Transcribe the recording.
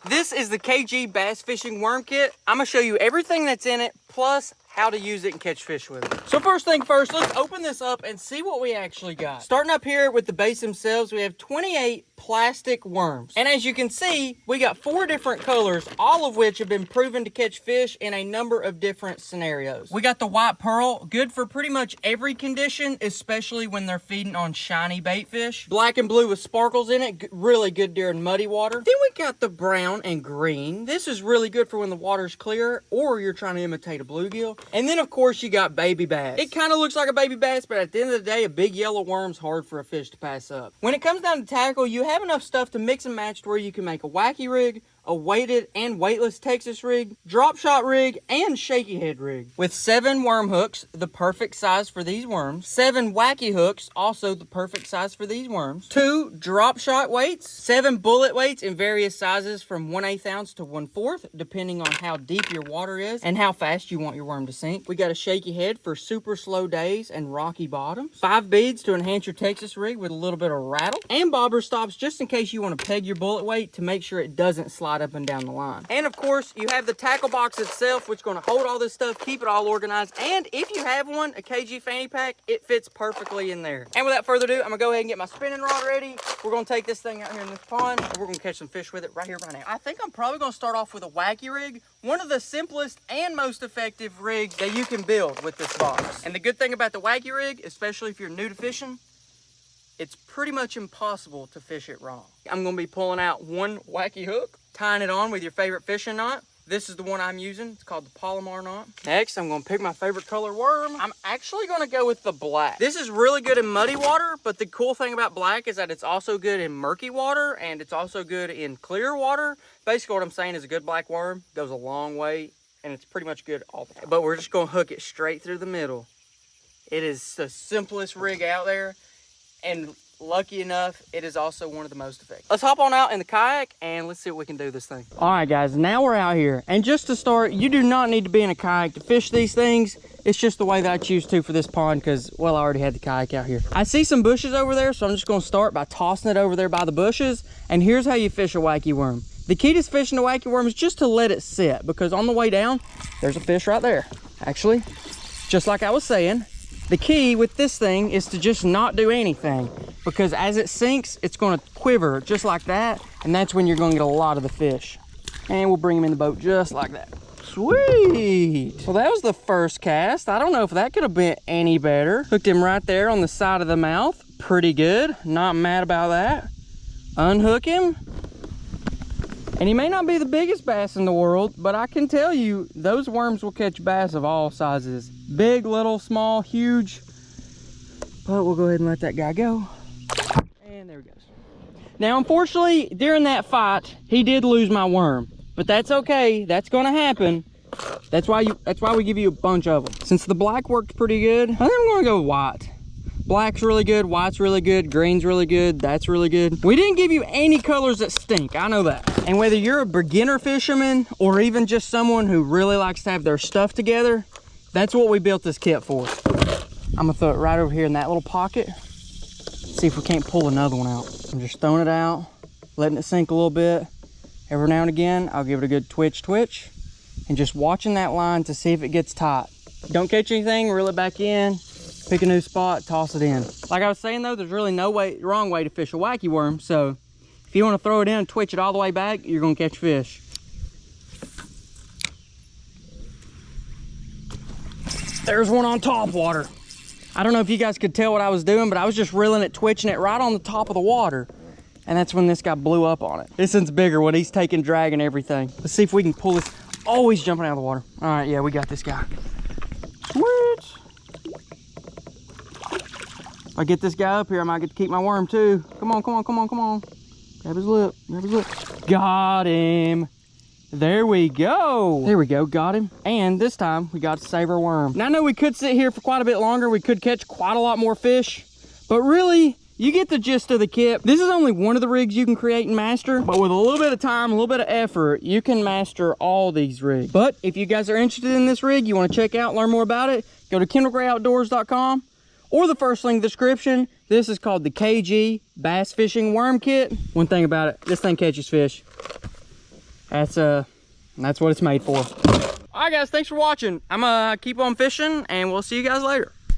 This is the KG Bass Fishing Worm Kit. I'm gonna show you everything that's in it, plus how to use it and catch fish with it. So first thing first, let's open this up and see what we actually got. Starting up here with the base themselves, we have 28 plastic worms. And as you can see, we got 4 different colors, all of which have been proven to catch fish in a number of different scenarios. We got the white pearl, good for pretty much every condition, especially when they're feeding on shiny bait fish. Black and blue with sparkles in it, really good during muddy water. Then we got the brown and green. This is really good for when the water's clear or you're trying to imitate a bluegill. And then of course you got baby bass. It kind of looks like a baby bass, but at the end of the day, a big yellow worm's hard for a fish to pass up. When it comes down to tackle, you have enough stuff to mix and match to where you can make a wacky rig, a weighted and weightless Texas rig, drop shot rig, and shaky head rig. With 7 worm hooks, the perfect size for these worms. 7 wacky hooks, also the perfect size for these worms. 2 drop shot weights. 7 bullet weights in various sizes from 1/8 ounce to 1/4, depending on how deep your water is and how fast you want your worm to sink. We got a shaky head for super slow days and rocky bottoms. 5 beads to enhance your Texas rig with a little bit of rattle. And bobber stops just in case you want to peg your bullet weight to make sure it doesn't slide up and down the line. And of course, you have the tackle box itself, which is going to hold all this stuff, keep it all organized. And if you have one, a KG fanny pack, it fits perfectly in there. And without further ado, I'm going to go ahead and get my spinning rod ready. We're going to take this thing out here in this pond, and we're going to catch some fish with it right here, right now. I think I'm probably going to start off with a wacky rig, one of the simplest and most effective rigs that you can build with this box. And the good thing about the wacky rig, especially if you're new to fishing, it's pretty much impossible to fish it wrong. I'm gonna be pulling out one wacky hook, tying it on with your favorite fishing knot. This is the one I'm using. It's called the Palomar knot. Next, I'm gonna pick my favorite color worm. I'm actually gonna go with the black. This is really good in muddy water, but the cool thing about black is that it's also good in murky water and it's also good in clear water. Basically what I'm saying is a good black worm goes a long way and it's pretty much good all the time. But we're just gonna hook it straight through the middle. It is the simplest rig out there. And lucky enough, it is also one of the most effective. Let's hop on out in the kayak and let's see what we can do this thing. All right, guys, now we're out here. And just to start, you do not need to be in a kayak to fish these things. It's just the way that I choose to for this pond because, well, I already had the kayak out here. I see some bushes over there, so I'm just going to start by tossing it over there by the bushes. And here's how you fish a wacky worm. The key to fishing a wacky worm is just to let it sit because on the way down, there's a fish right there. Actually, just like I was saying, the key with this thing is to just not do anything because as it sinks, it's going to quiver just like that. And that's when you're going to get a lot of the fish. And we'll bring him in the boat just like that. Sweet. Well, that was the first cast. I don't know if that could have been any better. Hooked him right there on the side of the mouth. Pretty good. Not mad about that. Unhook him. And he may not be the biggest bass in the world, but I can tell you, those worms will catch bass of all sizes. Big, little, small, huge. But we'll go ahead and let that guy go. And there he goes. Now, unfortunately, during that fight, he did lose my worm. But that's okay. That's going to happen. That's why we give you a bunch of them. Since the black worked pretty good, I think I'm going to go white. Black's really good, white's really good, green's really good, that's really good. We didn't give you any colors that stink, I know that. And whether you're a beginner fisherman or even just someone who really likes to have their stuff together, that's what we built this kit for. I'm gonna throw it right over here in that little pocket. See if we can't pull another one out. I'm just throwing it out, letting it sink a little bit. Every now and again, I'll give it a good twitch, and just watching that line to see if it gets tight. Don't catch anything, reel it back in. Pick a new spot, toss it in. Like I was saying though, there's really no wrong way to fish a wacky worm. So if you want to throw it in and twitch it all the way back, you're going to catch fish. There's one on top water. I don't know if you guys could tell what I was doing, but I was just reeling it, twitching it right on the top of the water. And that's when this guy blew up on it. This one's bigger when he's taking drag and everything. Let's see if we can pull this. Oh, he's jumping out of the water. All right, yeah, we got this guy. Sweet. If I get this guy up here, I might get to keep my worm too. Come on, come on, come on, come on. Grab his lip, grab his lip. Got him. There we go. There we go, got him. And this time we got to save our worm. Now I know we could sit here for quite a bit longer. We could catch quite a lot more fish, but really, you get the gist of the kit. This is only one of the rigs you can create and master, but with a little bit of time, a little bit of effort, you can master all these rigs. But if you guys are interested in this rig, you want to check out, learn more about it, go to kendallgrayoutdoors.com. or the first link in the description. This is called the KG Bass Fishing Worm Kit. One thing about it, this thing catches fish. That's what it's made for. All right, guys, thanks for watching. I'm gonna keep on fishing, and we'll see you guys later.